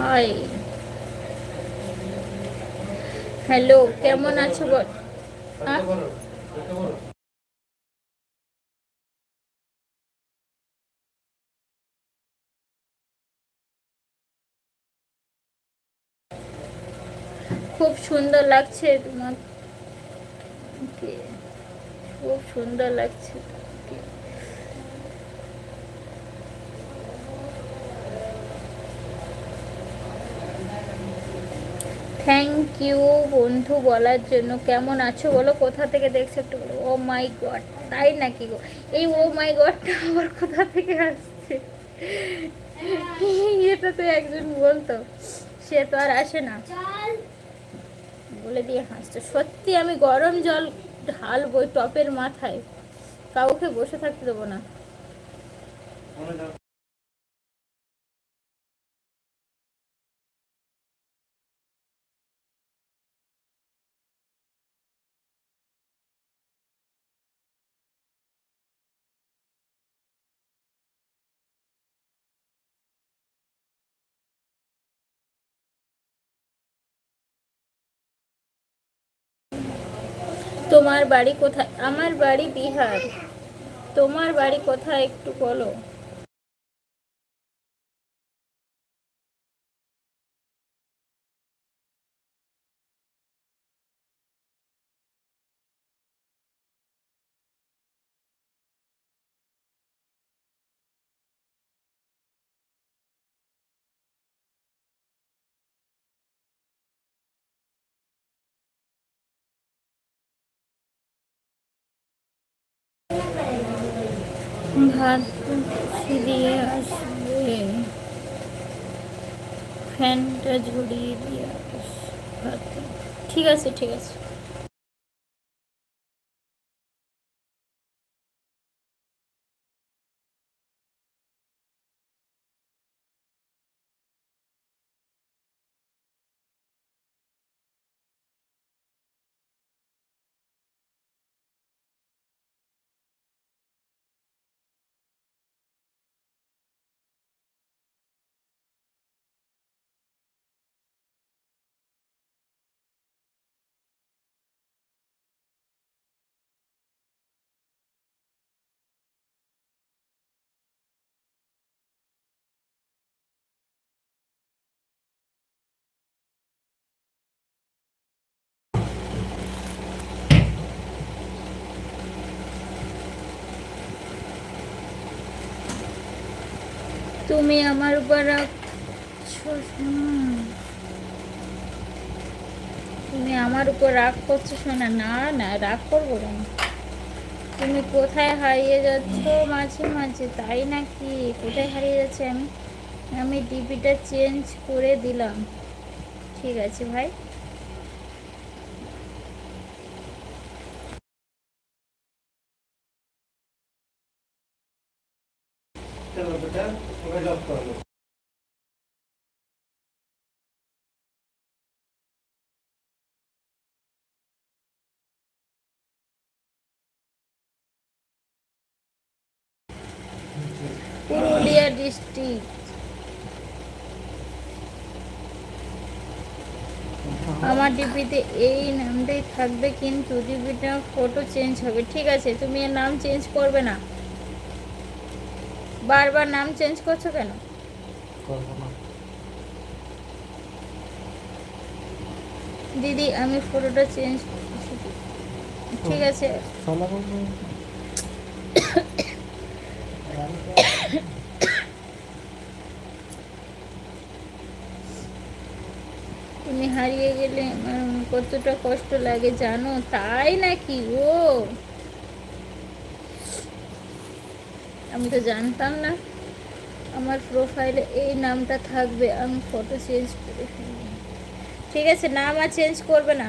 High, hello, কেমন আছো বল? আহ, খুব সুন্দর লাগছে তোমাকে, খুব সুন্দর লাগছে তোমাকে। থ্যাংক ইউ বন্ধু বলার জন্য। কেমন আছো বলো, কোথা থেকে দেখছো একটু বলো। ও মাই গড, তাই নাকি গো? এই ও মাই গডটা আবার কোথা থেকে আসছে? এটা তো একজন বলতো, সে তো আর আসে না। বলে দিয়ে হাসতো। সত্যি আমি গরম জল ঢালবো টপের মাথায়, কাউকে বসে থাকতে দেবো না। তোমার বাড়ি কোথায়? আমার বাড়ি বিহার। তোমার বাড়ি কোথায় একটু বলো। ভাত দিয়ে আসবে, ফ্যানটা ঝরিয়ে দিয়ে ভাত। ঠিক আছে, ঠিক আছে। তুমি আমার উপর তুমি আমার উপর রাগ করছো শোনা? না না, রাগ করবো কেন? তুমি কোথায় হারিয়ে যাচ্ছ মাঝে মাঝে, তাই নাকি? কোথায় হারিয়ে যাচ্ছে? আমি আমি ডিপিটা চেঞ্জ করে দিলাম। ঠিক আছে ভাই। পুরুলিয়া ডিস্ট্রিক্ট। আমার ডিপিতে এই নামটাই থাকবে, কিন্তু ডিপিটা ফটো চেঞ্জ হবে। ঠিক আছে, তুমি এর নাম চেঞ্জ করবে না। বারবার নাম চেঞ্জ করছো কেন? দিদি আমি ফটোটা চেঞ্জ। ঠিক আছে। তুমি হারিয়ে গেলে কতটা কষ্ট লাগে জানো? তাই নাকি? ও, আমি তো জানতাম না আমার প্রোফাইলে এই নামটা থাকবে। আমি ফটো চেঞ্জ করে ফেলবো। ঠিক আছে, নাম আর চেঞ্জ করবে না।